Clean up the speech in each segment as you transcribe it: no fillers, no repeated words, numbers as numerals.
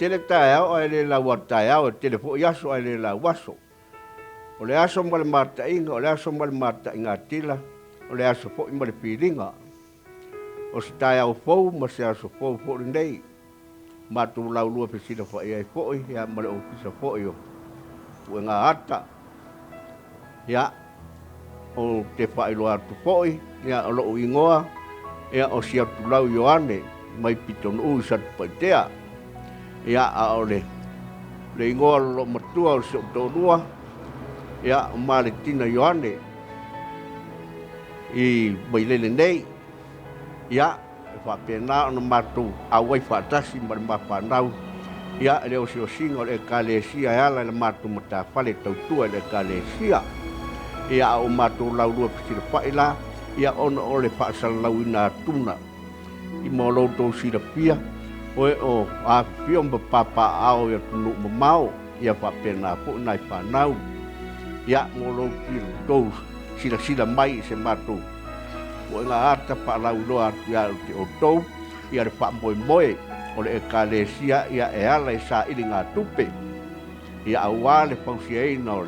tele taeao ai le lau taeao tele fo yaso ai le lau waso. O le aso ma le matainga, o le aso ma le matainga tila, o le aso fo ma le pilinga. O se taeao fou ma se aso fou fo nei. Matu lau lua pesina fo ai fo ia ma le ofisa fo io. Ua ngā ata. Ia o te whaelo atu fo ia o lo ingoa, ia o si atu lau Ioane, mai piton ui satu paitea. Ia a o le ingoa lo matua o se o tonua, ia o male tina Ioane, i mai lele nei, ia e whapena o na matu awai whatasi ma le mawhanau, ia e leo si o singa o le kalesia e ala le matu mata whale tautua le kalesia, ia o matu lau lua pisira whaila, ia ona o le whaasala lau ina tuna, i mo loutou sira pia, oe o a fiomba papa ao ia tunu mamao, ia whapena po nai whanau, ia mo loutou sira mai se matu, o ngā ata pa lau loa atu ia te o tou, ia le wha moe, o le ekalesia ia e ala e sa ili ngā tupe, ia awa le pausia eina o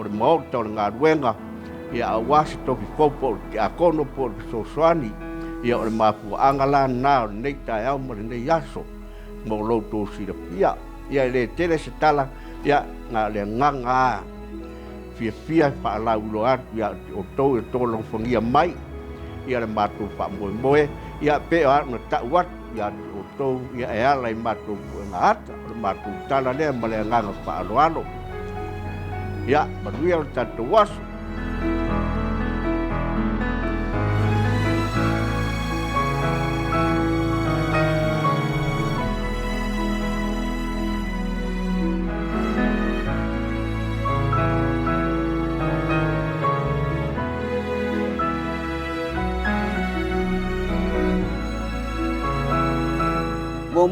le maota o le ngā ruenga, ia awa se toki popo ke akono po le sosoani, ia o le mapua angala nā o le nei tae au ma le nei aso, mo loutou sira pia, ia le tele se tala, ia ngā le nganga fia pa lau loa atu ia o tou e tolong whangia mai, ia le mātou wha moe, ia pe o anu tau atu, ia o tou, ia e ala i mātou ngā ata, o le mātou tala lea ma le nganga wha alo. Ia, manuia o tātou waso.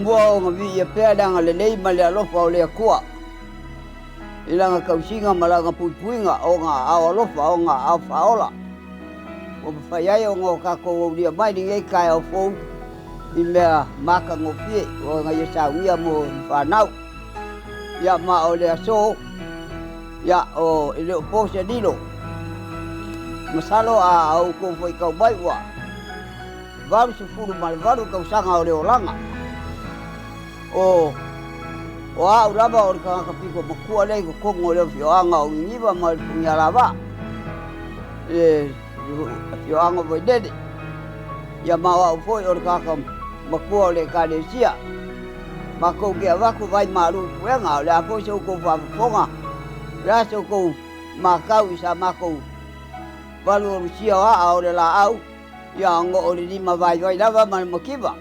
Mua o ngawi ia pēr danga le nei ma le alofa o le akua. I langa kausinga ma langa puipuinga o ngā au alofa o ngā au whaola. O mwhaiai o ngā kako o ria mai ni ngei kai au fōu i mea maka ngofie o ngā ia sauia mo whanau. Ia ma o le aso, ia o i leo pōsia nilo. Masalo a au kou fwoi kau mai ua. Varu se furu ma le varu kau sanga o le olanga. O au raba o ka piko makua nei ko kongo le fioanga o ngiva ma punya lava fioanga voi dede ya ma au foi o ka makua le kalesia ma ko ke avaku vai maru kuenga le apo so ko fa fonga la so ko ma kau isa ma ko valu sia a o le la au ya ngo o le lima vai lava ma makiva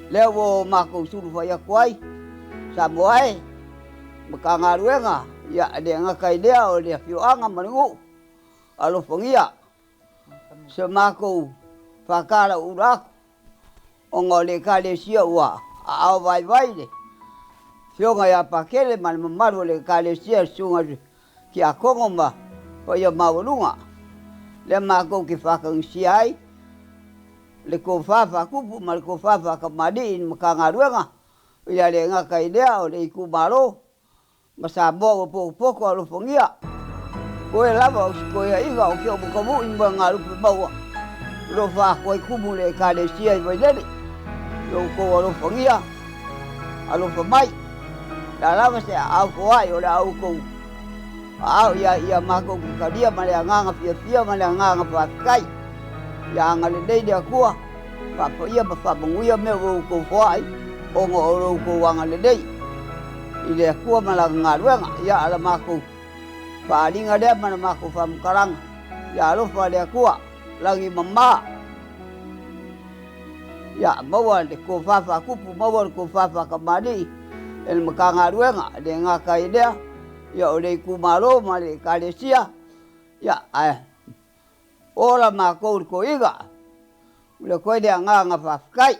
lewo mako suru fa ya kwai sa moai makanga ruenga ya de ngaka idea o le fioanga mangu alo fongia se mako fa kala urak o ngole kale sia wa au vai le fionga ya pakele man maru le kale sia sunga ki akongo ma o ya maulunga le mako ki fa kan siai le ko fafa kupu mal ko fafa ka madi in makanga ruanga ia le ngaka idea o le iku malo masabo po ko lo fongia ko e lava ko ia iga o ki o ko mu in banga lu bawa lo fa ko kumu le kale sia i vai dele lo ko lo fongia alo fa mai la lava se au ko ai o la au ko au ia mako ka dia male nganga fia male nganga pa kai ya ngale dei dia kuah papa ia papa menguia me ko foi o ngo ko wanga le dei ile kuah mala ngaruanga ya ala mako pa linga dia mana mako fam karang ya lo fa dia kuah lagi mama ya bawa de ko fafa kupu bawa ko fafa kamadi el makanga ruanga de ngaka idea ya ole ku malo male kalesia ya ora ma ko iga le ko de nga fa kai